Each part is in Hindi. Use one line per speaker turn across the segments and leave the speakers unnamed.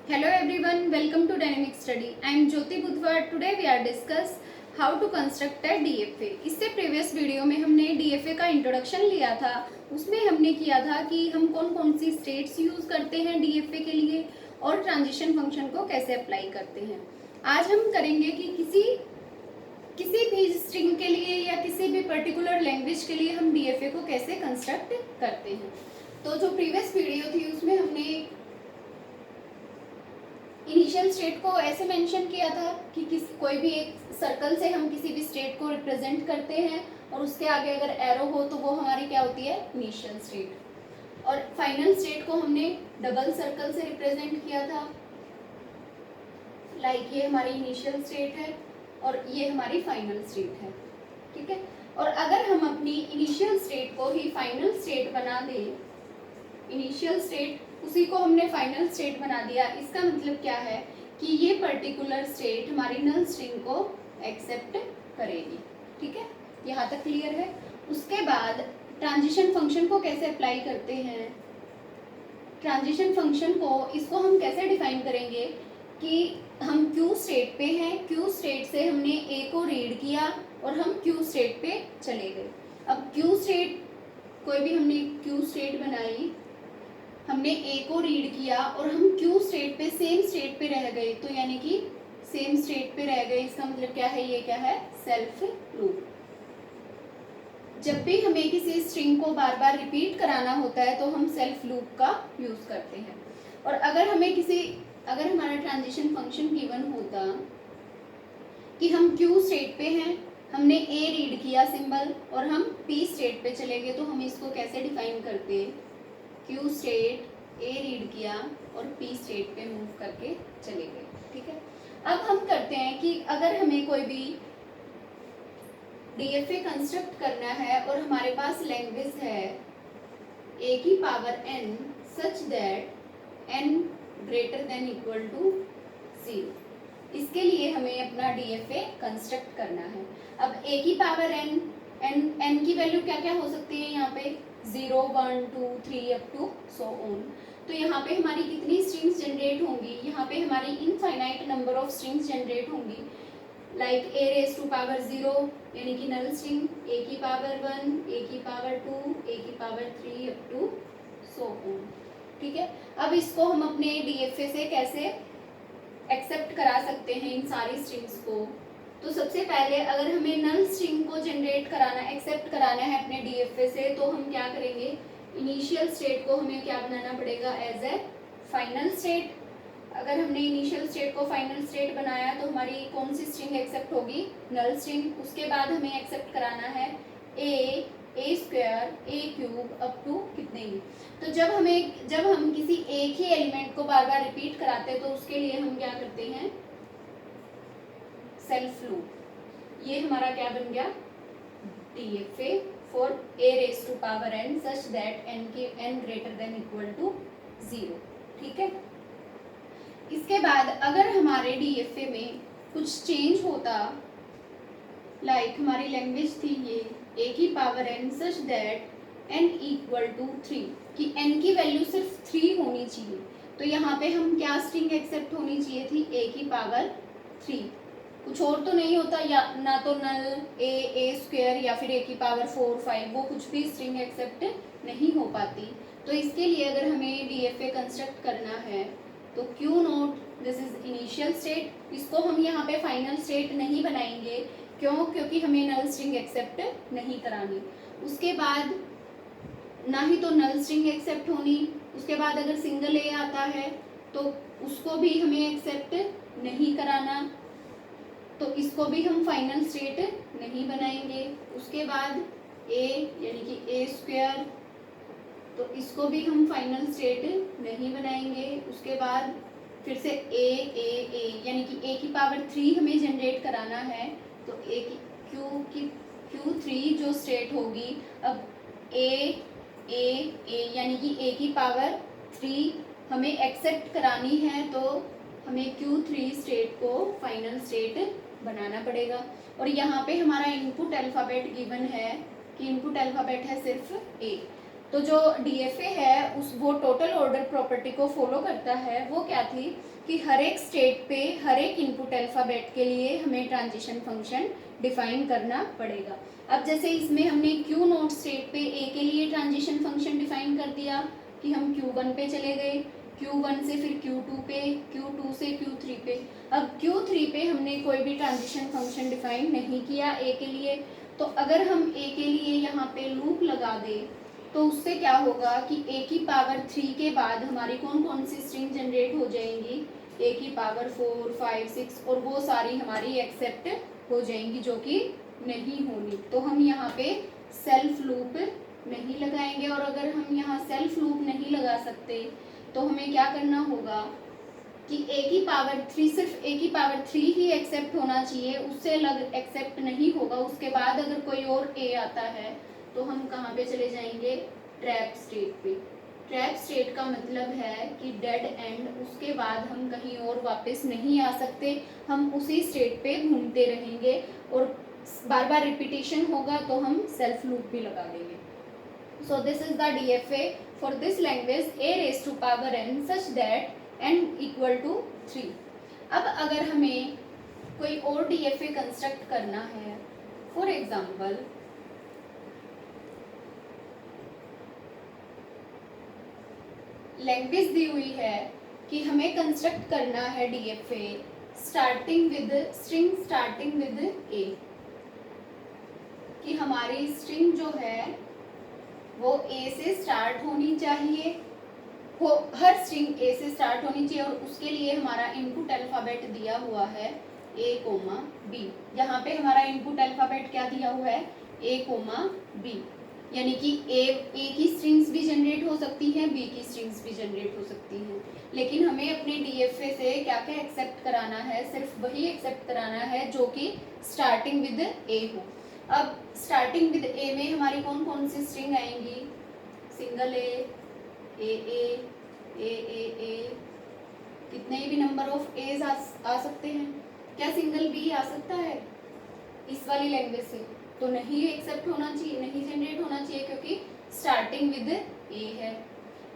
Hello everyone, welcome to Dynamic Study. I am Jyoti Budhwar. Today we are discuss how to construct a DFA. इससे प्रीवियस वीडियो में हमने DFA का इंट्रोडक्शन लिया था। उसमें हमने किया था कि हम कौन कौन सी स्टेट्स यूज़ करते हैं DFA के लिए और ट्रांजिशन फंक्शन को कैसे अप्लाई करते हैं। आज हम करेंगे कि किसी भी स्ट्रिंग के लिए या किसी भी पर्टिकुलर लैंग्वेज के लिए हम DFA को कैसे कंस्ट्रक्ट करते हैं। तो जो प्रीवियस वीडियो थी उसमें हमने इनिशियल स्टेट को ऐसे मेंशन किया था कि कोई भी एक सर्कल से हम किसी भी स्टेट को रिप्रेजेंट करते हैं और उसके आगे अगर एरो हो तो वो हमारी क्या होती है, इनिशियल स्टेट। और फाइनल स्टेट को हमने डबल सर्कल से रिप्रेजेंट किया था। लाइक ये हमारी इनिशियल स्टेट है और ये हमारी फाइनल स्टेट है, ठीक है। और अगर हम अपनी इनिशियल स्टेट को ही फाइनल स्टेट बना दें, इनिशियल स्टेट उसी को हमने फाइनल स्टेट बना दिया, इसका मतलब क्या है कि ये पर्टिकुलर स्टेट हमारी नल स्ट्रिंग को एक्सेप्ट करेगी, ठीक है। यहाँ तक क्लियर है। उसके बाद ट्रांजिशन फंक्शन को कैसे अप्लाई करते हैं। ट्रांजिशन फंक्शन को इसको हम कैसे डिफाइन करेंगे कि हम क्यू स्टेट पे हैं, क्यू स्टेट से हमने ए को रीड किया और हम क्यू स्टेट पे चले गए। अब क्यू स्टेट, कोई भी हमने क्यू स्टेट बनाई, हमने ए को रीड किया और हम क्यू स्टेट पे सेम स्टेट पे रह गए, तो यानी कि सेम स्टेट पे रह गए, इसका मतलब क्या है, ये क्या है, सेल्फ लूप। जब भी हमें किसी स्ट्रिंग को बार बार रिपीट कराना होता है तो हम सेल्फ लूप का यूज करते हैं। और अगर हमारा ट्रांजिशन फंक्शन गिवन होता कि हम क्यू स्टेट पे हैं, हमने ए रीड किया सिंबल और हम पी स्टेट पे चले गए, तो हम इसको कैसे डिफाइन करते हैं, क्यू स्टेट ए रीड किया और पी स्टेट पे मूव करके चले गए, ठीक है। अब हम करते हैं कि अगर हमें कोई भी DFA कंस्ट्रक्ट करना है और हमारे पास लैंग्वेज है ए की power n such that n greater than equal to 0, इसके लिए हमें अपना DFA कंस्ट्रक्ट करना है। अब ए की पावर n की वैल्यू क्या क्या हो सकती है, यहाँ पे 0, 1, 2, 3 अप टू सो ऑन। तो यहाँ पे हमारी कितनी स्ट्रिंग्स जनरेट होंगी, यहाँ पे हमारी infinite number of strings generate होंगी। Like a raise to power 0 यानी कि नल स्ट्रिंग, ए की पावर 1, ए की पावर 2, ए की power 3 up to so on, ठीक है। अब इसको हम अपने DFA से कैसे एक्सेप्ट करा सकते हैं इन सारी स्ट्रिंग्स को। तो सबसे पहले अगर हमें नल स्ट्रिंग को जनरेट कराना, एक्सेप्ट कराना है अपने DFA से, तो हम क्या करेंगे, इनिशियल स्टेट को हमें क्या बनाना पड़ेगा, एज ए फाइनल स्टेट। अगर हमने इनिशियल स्टेट को फाइनल स्टेट बनाया तो हमारी कौन सी स्ट्रिंग एक्सेप्ट होगी, नल स्ट्रिंग। उसके बाद हमें एक्सेप्ट कराना है a square, a cube up to कितने ही। तो जब हम किसी एक ही एलिमेंट को बार बार रिपीट कराते हैं तो उसके लिए हम क्या करते हैं, सेल्फ लूप। ये हमारा क्या बन गया, DFA for a raise to power n such that n greater than equal to 0, ठीक है। इसके बाद अगर हमारे DFA में कुछ चेंज होता, लाइक हमारी लैंग्वेज थी ये ए की power n such that n equal to 3, कि n की वैल्यू सिर्फ 3 होनी चाहिए, तो यहाँ पे हम क्या स्ट्रिंग एक्सेप्ट होनी चाहिए थी, ए की पावर 3, कुछ और तो नहीं होता, या ना तो नल ए स्क्वायर या फिर ए की पावर 4, 5, वो कुछ भी स्ट्रिंग एक्सेप्ट नहीं हो पाती। तो इसके लिए अगर हमें DFA कंस्ट्रक्ट करना है तो Q note this is initial state, इसको हम यहाँ पे फाइनल स्टेट नहीं बनाएंगे, क्यों, क्योंकि हमें नल स्ट्रिंग एक्सेप्ट नहीं करानी। उसके बाद ना ही तो नल स्ट्रिंग एक्सेप्ट होनी, उसके बाद अगर सिंगल ए आता है तो उसको भी हमें एक्सेप्ट नहीं कराना, तो इसको भी हम फाइनल स्टेट नहीं बनाएंगे। उसके बाद ए यानी कि ए स्क्वायर, तो इसको भी हम फाइनल स्टेट नहीं बनाएंगे। उसके बाद फिर से ए यानी कि ए की पावर 3 हमें जनरेट कराना है, तो Q3 जो स्टेट होगी, अब ए यानी कि ए की पावर 3 हमें एक्सेप्ट करानी है, तो हमें Q3 स्टेट को फाइनल स्टेट बनाना पड़ेगा। और यहाँ पे हमारा इनपुट अल्फ़ाबेट गिवन है कि इनपुट अल्फ़ाबेट है सिर्फ ए, तो जो DFA है उस वो टोटल ऑर्डर प्रॉपर्टी को फॉलो करता है। वो क्या थी कि हर एक स्टेट पे हर एक इनपुट अल्फ़ाबेट के लिए हमें ट्रांजिशन फंक्शन डिफाइन करना पड़ेगा। अब जैसे इसमें हमने क्यू नोट स्टेट पे ए के लिए ट्रांजिशन फंक्शन डिफाइन कर दिया कि हम Q1 पे चले गए, Q1 से फिर Q2 पे, Q2 से Q3 पे। अब Q3 पे हमने कोई भी ट्रांजिशन फंक्शन डिफाइन नहीं किया ए के लिए, तो अगर हम ए के लिए यहाँ पे लूप लगा दें तो उससे क्या होगा कि ए की पावर 3 के बाद हमारी कौन कौन सी स्ट्रिंग जनरेट हो जाएंगी, ए की पावर 4, 5, 6 और वो सारी हमारी एक्सेप्ट हो जाएंगी जो कि नहीं होनी। तो हम यहाँ पे सेल्फ लूप नहीं लगाएंगे, और अगर हम यहाँ सेल्फ लूप नहीं लगा सकते तो हमें क्या करना होगा कि ए की पावर 3, सिर्फ ए की पावर 3 ही एक्सेप्ट होना चाहिए, उससे अलग एक्सेप्ट नहीं होगा। उसके बाद अगर कोई और ए आता है तो हम कहाँ पे चले जाएंगे, ट्रैप स्टेट पे। ट्रैप स्टेट का मतलब है कि डेड एंड, उसके बाद हम कहीं और वापस नहीं आ सकते, हम उसी स्टेट पे घूमते रहेंगे और बार बार रिपीटेशन होगा तो हम सेल्फ लूप भी लगा देंगे। सो this is the DFA for this language a raised to power n such that n equal to 3। अब अगर हमें कोई और DFA कंस्ट्रक्ट करना है, फॉर एग्जाम्पल लैंग्वेज दी हुई है कि हमें कंस्ट्रक्ट करना है DFA starting with string starting with a, कि हमारी स्ट्रिंग जो है वो ए से स्टार्ट होनी चाहिए, वो हर स्ट्रिंग ए से स्टार्ट होनी चाहिए, और उसके लिए हमारा इनपुट अल्फ़ाबेट दिया हुआ है ए कोमा बी। यहाँ पे हमारा इनपुट अल्फ़ाबेट क्या दिया हुआ है, ए कोमा बी, यानी कि ए की स्ट्रिंग्स भी जनरेट हो सकती हैं, बी की स्ट्रिंग्स भी जनरेट हो सकती हैं, लेकिन हमें अपने DFA से क्या क्या एक्सेप्ट कराना है, सिर्फ वही एक्सेप्ट कराना है जो कि स्टार्टिंग विद ए हो। अब स्टार्टिंग विद ए में हमारी कौन कौन सी स्ट्रिंग आएंगी, सिंगल ए, ए, कितने भी नंबर ऑफ एज आ सकते हैं। क्या सिंगल बी आ सकता है इस वाली लैंग्वेज से? तो नहीं एक्सेप्ट होना चाहिए, नहीं जनरेट होना चाहिए, क्योंकि स्टार्टिंग विद ए है।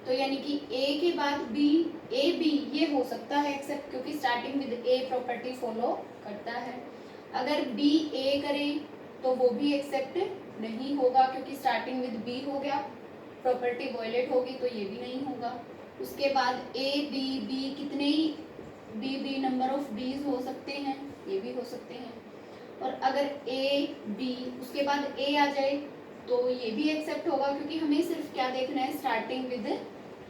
तो यानी कि ए के बाद बी, ए बी ये हो सकता है एक्सेप्ट, क्योंकि starting with a property follow करता है। अगर बी ए करे तो वो भी एक्सेप्ट नहीं होगा, क्योंकि स्टार्टिंग विद बी हो गया, प्रॉपर्टी वॉयलेट होगी, तो ये भी नहीं होगा। उसके बाद ए बी बी, कितने ही बी नंबर ऑफ बीज हो सकते हैं, ये भी हो सकते हैं। और अगर ए बी उसके बाद ए आ जाए तो ये भी एक्सेप्ट होगा, क्योंकि हमें सिर्फ क्या देखना है, स्टार्टिंग विद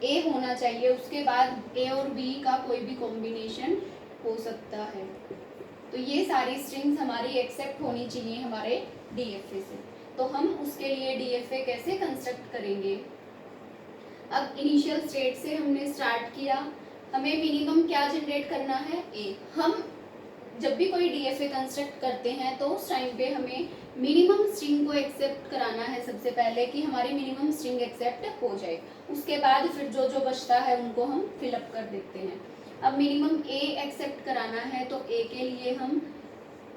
ए होना चाहिए, उसके बाद ए और बी का कोई भी कॉम्बिनेशन हो सकता है। तो ये सारी स्ट्रिंग्स हमारी एक्सेप्ट होनी चाहिए हमारे DFA से। तो हम उसके लिए DFA कैसे कंस्ट्रक्ट करेंगे। अब इनिशियल स्टेट से हमने स्टार्ट किया, हमें मिनिमम क्या जनरेट करना है, ए। हम जब भी कोई DFA कंस्ट्रक्ट करते हैं तो उस टाइम पे हमें मिनिमम स्ट्रिंग को एक्सेप्ट कराना है सबसे पहले, कि हमारी मिनिमम स्ट्रिंग एक्सेप्ट हो जाए। उसके बाद फिर जो जो बचता है उनको हम फिलअप कर देते हैं। अब मिनिमम ए एक्सेप्ट कराना है तो ए के लिए हम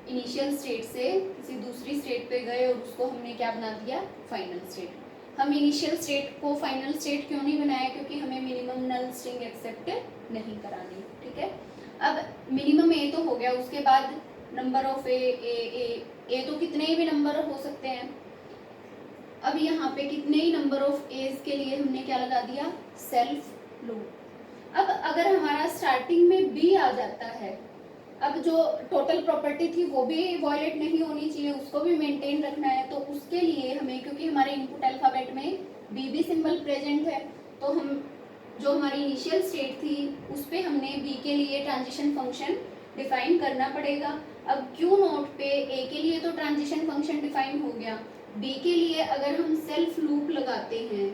इनिशियल स्टेट से किसी दूसरी स्टेट पे गए और उसको हमने क्या बना दिया, फाइनल स्टेट। हम इनिशियल स्टेट को फाइनल स्टेट क्यों नहीं बनाया, क्योंकि हमें मिनिमम नल स्ट्रिंग एक्सेप्ट नहीं करानी, ठीक है। अब मिनिमम ए तो हो गया, उसके बाद नंबर ऑफ ए तो कितने भी नंबर हो सकते हैं। अब यहाँ पे कितने ही नंबर ऑफ एज के लिए हमने क्या लगा दिया, सेल्फ लूप। अब अगर हमारा स्टार्टिंग में बी आ जाता है, अब जो टोटल प्रॉपर्टी थी वो भी वॉयलेट नहीं होनी चाहिए, उसको भी मेंटेन रखना है। तो उसके लिए हमें, क्योंकि हमारे इनपुट अल्फाबेट में बी सिंबल प्रेजेंट है, तो हम जो हमारी इनिशियल स्टेट थी उस पे हमने बी के लिए ट्रांजिशन फंक्शन डिफाइन करना पड़ेगा। अब क्यू नोट पे ए के लिए तो ट्रांजिशन फंक्शन डिफाइन हो गया, बी के लिए अगर हम सेल्फ लूप लगाते हैं,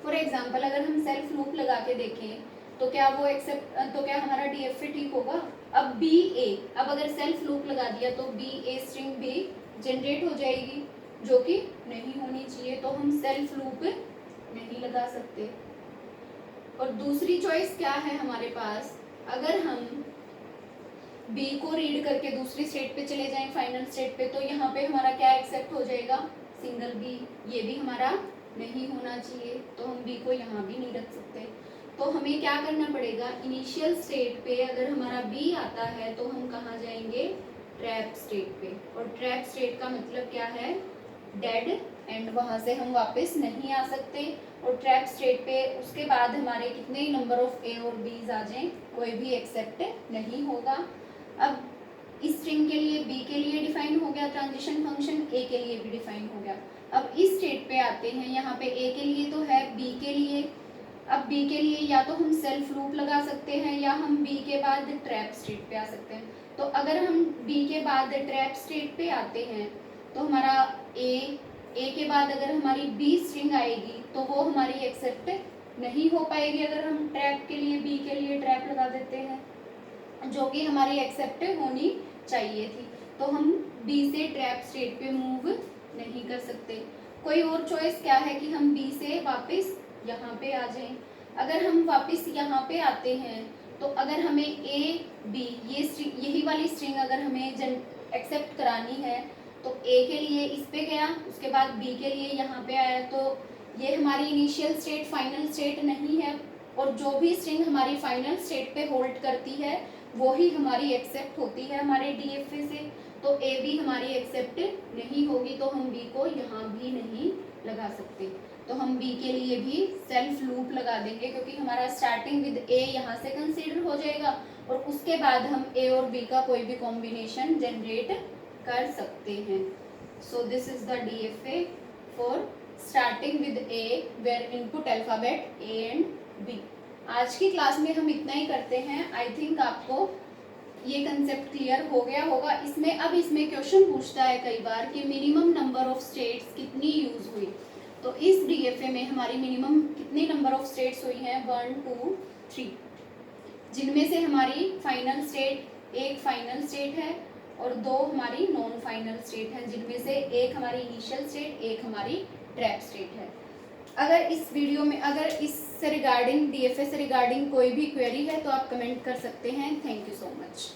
फॉर एग्जांपल अगर हम सेल्फ लूप लगा के देखें तो क्या वो एक्सेप्ट, तो क्या हमारा DFA ठीक होगा। अब बी ए, अब अगर सेल्फ लूप लगा दिया तो बी ए स्ट्रिंग भी जनरेट हो जाएगी, जो कि नहीं होनी चाहिए, तो हम सेल्फ लूप नहीं लगा सकते। और दूसरी चॉइस क्या है हमारे पास, अगर हम बी को रीड करके दूसरी स्टेट पे चले जाएं, फाइनल स्टेट पे, तो यहाँ पे हमारा क्या एक्सेप्ट हो जाएगा, सिंगल बी, ये भी हमारा नहीं होना चाहिए, तो हम बी को यहाँ भी नहीं रख सकते। तो हमें क्या करना पड़ेगा, इनिशियल स्टेट पे अगर हमारा बी आता है तो हम कहाँ जाएंगे, ट्रैप स्टेट पे। और ट्रैप स्टेट का मतलब क्या है, डेड एंड, वहाँ से हम वापस नहीं आ सकते। और ट्रैप स्टेट पे उसके बाद हमारे कितने नंबर ऑफ ए और बीज आ जाएं, कोई भी एक्सेप्ट नहीं होगा। अब इस स्ट्रिंग के लिए बी के लिए डिफाइन हो गया ट्रांजिशन फंक्शन, ए के लिए भी डिफाइन हो गया। अब इस स्टेट पे आते हैं, यहाँ पे ए के लिए तो है, बी के लिए, अब बी के लिए या तो हम सेल्फ लूप लगा सकते हैं या हम बी के बाद ट्रैप स्टेट पे आ सकते हैं। तो अगर हम बी के बाद ट्रैप स्टेट पे आते हैं तो हमारा ए के बाद अगर हमारी बी स्ट्रिंग आएगी तो वो हमारी एक्सेप्ट नहीं हो पाएगी अगर हम ट्रैप के लिए बी के लिए ट्रैप लगा देते हैं, जो कि हमारी एक्सेप्ट होनी चाहिए थी। तो हम बी से ट्रैप स्टेट पे मूव नहीं कर सकते। कोई और चॉइस क्या है कि हम बी से वापस यहाँ पे आ जाएं। अगर हम वापस यहाँ पे आते हैं तो अगर हमें ए बी यही वाली स्ट्रिंग अगर हमें एक्सेप्ट करानी है तो ए के लिए इस पे गया, उसके बाद बी के लिए यहाँ पे आया, तो ये हमारी इनिशियल स्टेट फाइनल स्टेट नहीं है। और जो भी स्ट्रिंग हमारी फाइनल स्टेट पे होल्ड करती है वो ही हमारी एक्सेप्ट होती है हमारे डीएफए से। तो ए बी हमारी एक्सेप्ट नहीं होगी, तो हम बी को यहाँ भी नहीं लगा सकते। तो हम बी के लिए भी सेल्फ लूप लगा देंगे, क्योंकि हमारा स्टार्टिंग विद ए यहाँ से कंसीडर हो जाएगा और उसके बाद हम ए और बी का कोई भी कॉम्बिनेशन जनरेट कर सकते हैं। So this is the DFA for starting with a where input alphabet a and b. आज की क्लास में हम इतना ही करते हैं। आई थिंक आपको ये कंसेप्ट क्लियर हो गया होगा। इसमें क्वेश्चन पूछता है कई बार कि मिनिमम नंबर ऑफ स्टेट्स कितनी यूज हुई। तो इस डीएफए में हमारी मिनिमम कितनी नंबर ऑफ स्टेट्स हुई हैं, 1 2 3, जिनमें से हमारी फाइनल स्टेट एक फाइनल स्टेट है और 2 हमारी नॉन फाइनल स्टेट है, जिनमें से एक हमारी इनिशियल स्टेट, एक हमारी ट्रैप स्टेट है। अगर इस वीडियो में इससे रिगार्डिंग डीएफए से रिगार्डिंग कोई भी क्वेरी है तो आप कमेंट कर सकते हैं। Thank you so much.